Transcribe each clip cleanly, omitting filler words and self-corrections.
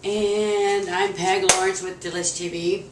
And I'm Peg Lawrence with Delish TV.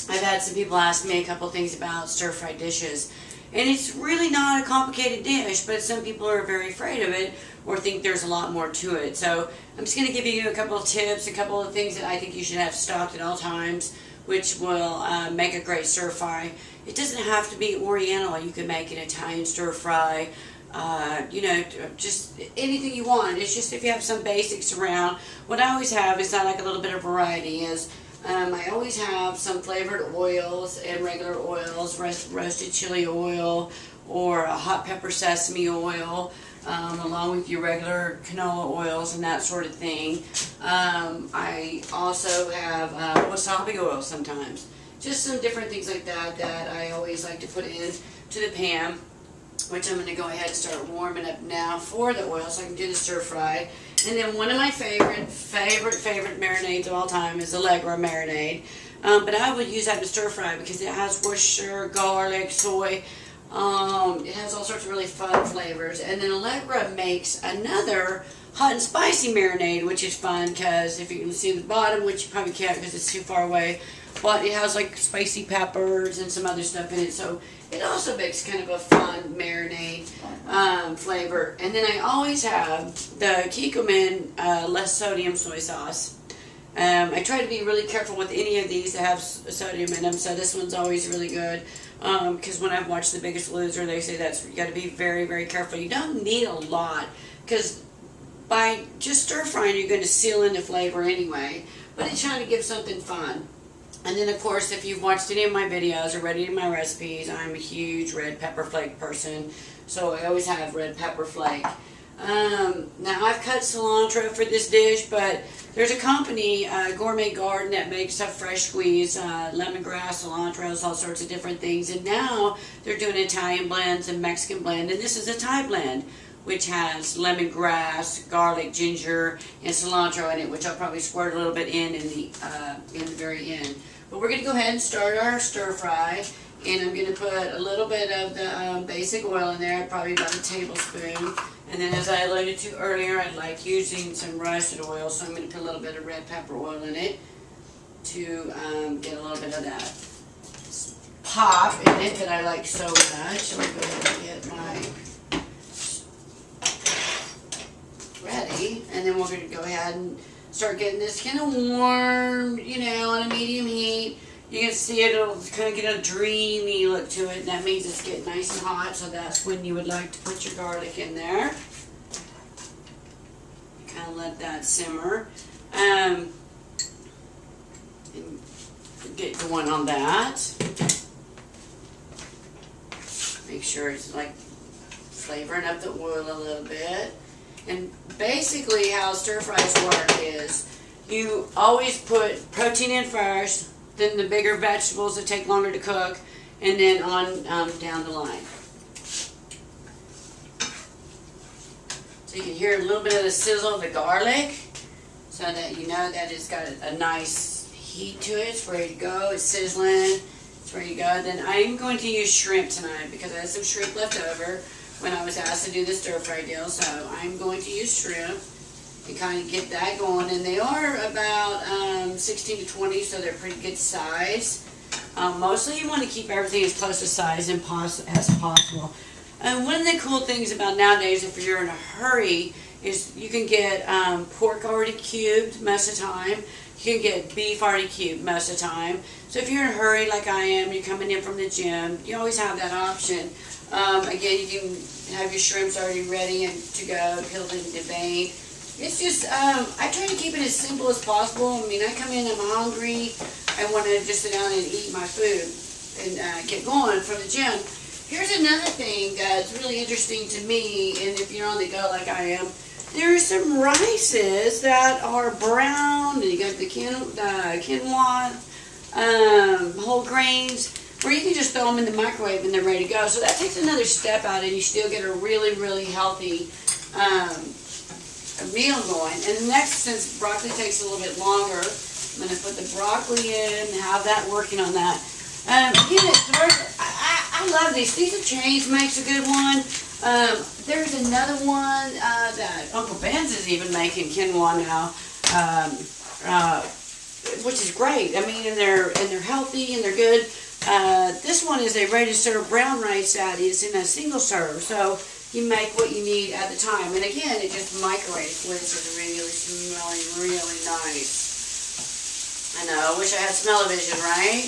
I've had some people ask me a couple things about stir-fried dishes. And it's really not a complicated dish, but some people are very afraid of it or think there's a lot more to it. So I'm just going to give you a couple of tips, a couple of things that I think you should have stocked at all times, which will make a great stir-fry. It doesn't have to be Oriental. You can make an Italian stir-fry. You know, just anything you want. It's just if you have some basics around. What I always have is I like a little bit of variety. I always have some flavored oils and regular oils, roasted chili oil or a hot pepper sesame oil, along with your regular canola oils and that sort of thing. I also have wasabi oil sometimes. Just some different things like that that I always like to put in to the pan, which I'm going to go ahead and start warming up now for the oil so I can do the stir fry. And then one of my favorite marinades of all time is Allegra marinade. But I would use that to stir fry because it has Worcestershire, garlic, soy. It has all sorts of really fun flavors. And then Allegra makes another hot and spicy marinade, which is fun because if you can see the bottom, which you probably can't because it's too far away, but it has like spicy peppers and some other stuff in it. So it also makes kind of a fun marinade flavor. And then I always have the Kikkoman less sodium soy sauce. I try to be really careful with any of these that have sodium in them, so this one's always really good. Because when I've watched The Biggest Loser, they say that's you got to be very, very careful. You don't need a lot because by just stir frying, you're going to seal in the flavor anyway. But it's trying to give something fun. And then, of course, if you've watched any of my videos or read any of my recipes, I'm a huge red pepper flake person, so I always have red pepper flake. Now, I've cut cilantro for this dish, but there's a company, Gourmet Garden, that makes a fresh squeeze, lemongrass, cilantro, all sorts of different things. And now they're doing Italian blends and Mexican blend, and this is a Thai blend, which has lemongrass, garlic, ginger, and cilantro in it, which I'll probably squirt a little bit in the very end. But we're going to go ahead and start our stir fry, and I'm going to put a little bit of the basic oil in there, probably about a tablespoon. And then, as I alluded to earlier, I like using some roasted oil, so I'm going to put a little bit of red pepper oil in it to get a little bit of that pop in it that I like so much. I'm going to go ahead and get my ready, and then we're going to go ahead and start getting this kind of warm, you know, on a medium heat. You can see it'll kind of get a dreamy look to it, and that means it's getting nice and hot, so that's when you would like to put your garlic in there. Kind of let that simmer. And get going on that. Make sure it's like flavoring up the oil a little bit. And basically how stir fries work is you always put protein in first, then the bigger vegetables that take longer to cook, and then on down the line. So you can hear a little bit of the sizzle of the garlic so that you know that it's got a nice heat to it. It's ready to go. It's sizzling. It's ready to go. Then I'm going to use shrimp tonight because I had some shrimp left over when I was asked to do the stir fry deal, so I'm going to use shrimp and kind of get that going. And they are about 16 to 20, so they're pretty good size. Mostly you want to keep everything as close to size as possible. One of the cool things about nowadays, if you're in a hurry, is you can get pork already cubed most of the time. You can get beef already cubed most of the time. So if you're in a hurry like I am, you're coming in from the gym, you always have that option. Again, you can have your shrimps already ready and to go, peeled and deveined. It's just, I try to keep it as simple as possible. I mean, I come in, I'm hungry, I want to just sit down and eat my food and get going from the gym. Here's another thing that's really interesting to me, and if you're on the go like I am, there are some rices that are brown, and you got the quinoa, whole grains, where you can just throw them in the microwave and they're ready to go. So that takes another step out, and you still get a really, really healthy meal going. And next, since broccoli takes a little bit longer, I'm going to put the broccoli in and have that working on that. Again, I love these. These are Chains makes a good one. There's another one that Uncle Ben's is even making quinoa now. which is great. I mean, and they're healthy and they're good. This one is a ready to serve brown rice patty. It's in a single serve, so you make what you need at the time. And again, it just microwaves, which is really smelling really nice. I know, I wish I had smell-o-vision, right?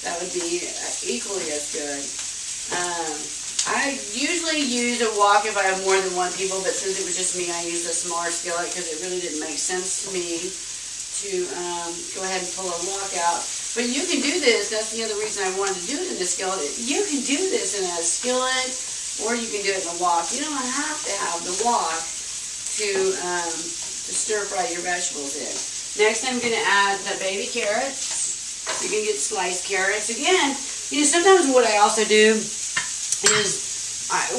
That would be equally as good. I usually use a wok if I have more than one people, but since it was just me, I used a smaller skillet because it really didn't make sense to me to go ahead and pull a wok out. But you can do this. That's the other reason I wanted to do it in a skillet. You can do this in a skillet, or you can do it in a wok. You don't have to have the wok to stir fry your vegetables in. Next, I'm going to add the baby carrots. You can get sliced carrots. Again, you know, sometimes what I also do is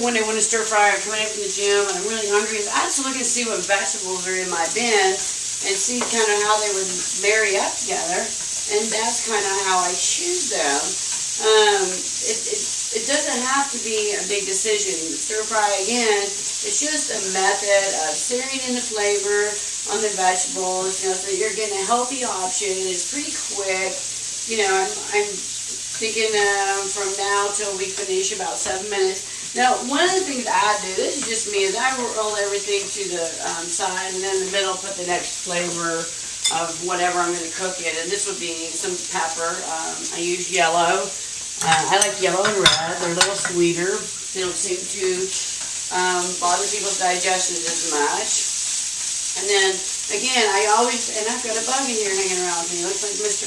when I want to stir fry, I'm coming in from the gym and I'm really hungry, is I just look and see what vegetables are in my bin and see kind of how they would marry up together. And that's kind of how I choose them. It doesn't have to be a big decision. Stir fry, again, it's just a method of searing in the flavor on the vegetables, you know, so you're getting a healthy option. It's pretty quick. You know, I'm thinking from now till we finish about 7 minutes. Now, one of the things I do, this is just me, is I roll everything to the side, and then in the middle put the next flavor of whatever I'm going to cook it. And this would be some pepper. I use yellow. I like yellow and red. They're a little sweeter. They don't seem to bother people's digestion as much. And then, again, and I've got a bug in here hanging around me. Looks like Mr.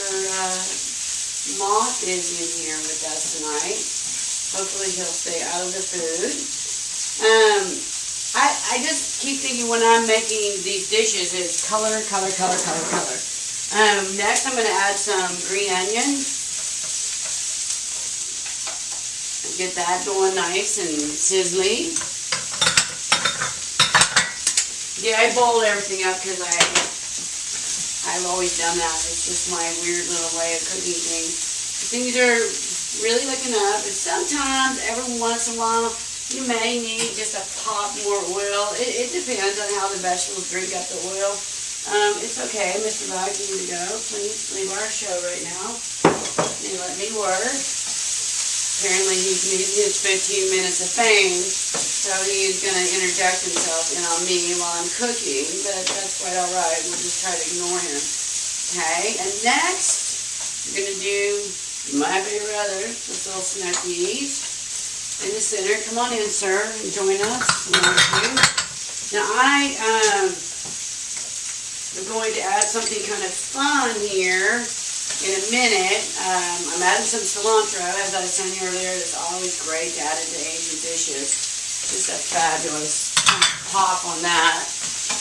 Moth is in here with us tonight. Hopefully he'll stay out of the food. I just keep thinking when I'm making these dishes, it's color, color, color, color, color. Next, I'm going to add some green onion. Get that going nice and sizzly. Yeah, I boiled everything up because I've always done that. It's just my weird little way of cooking things. Things are really looking up, and sometimes, every once in a while, you may need just a pop more oil. It depends on how the vegetables drink up the oil. It's okay, Mr. Bug, you need to go. Please leave our show right now and let me work. Apparently he's needing his 15 minutes of fame, so he's going to interject himself in on me while I'm cooking, but that's quite alright. We'll just try to ignore him. Okay, and next, we're going to do my favorite other, this little snackies. In the center. Come on in, sir, and join us. Now, I am going to add something kind of fun here in a minute. I'm adding some cilantro, as I was saying earlier. It's always great to add into Asian dishes. Just a fabulous pop on that.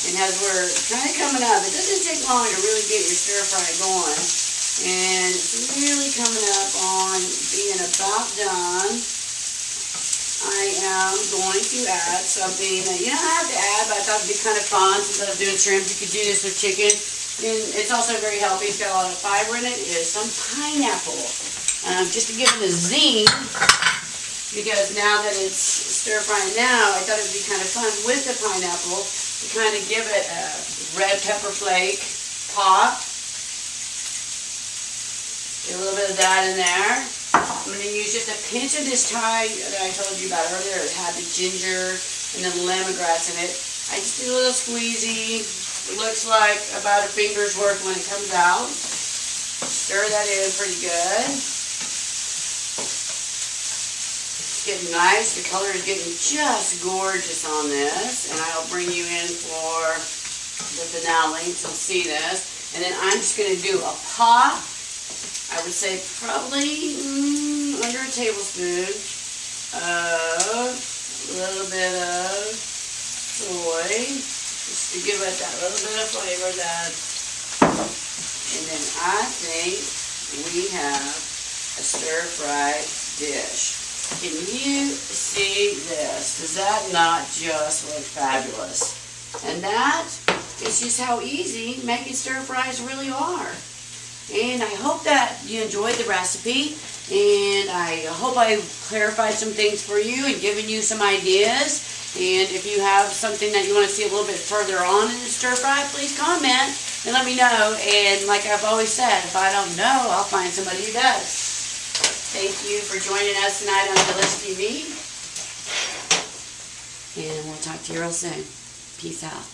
And as we're kind of coming up, it doesn't take long to really get your stir fry going. And it's really coming up on being about done. I am going to add something that you don't have to add, but I thought it would be kind of fun. Since I was doing shrimp, you could do this with chicken. And it's also very healthy. It's got a lot of fiber in it. Is some pineapple. Just to give it a zing, because now that it's stir-frying now, I thought it would be kind of fun with the pineapple to kind of give it a red pepper flake pop. Get a little bit of that in there. I'm going to use just a pinch of this Thai that I told you about earlier. It had the ginger and the lemongrass in it. I just do a little squeezy. It looks like about a finger's worth when it comes out. Stir that in pretty good. It's getting nice. The color is getting just gorgeous on this. And I'll bring you in for the finale to see this. And then I'm just going to do a pop. I would say probably under a tablespoon of a little bit of soy, just to give it that little bit of flavor. And then I think we have a stir-fried dish. Can you see this? Does that not just look fabulous? And that is just how easy making stir-fries really are. And I hope that you enjoyed the recipe, and I hope I clarified some things for you and given you some ideas. And if you have something that you want to see a little bit further on in the stir fry, please comment and let me know. And like I've always said, if I don't know, I'll find somebody who does. Thank you for joining us tonight on Delish TV. And we'll talk to you real soon. Peace out.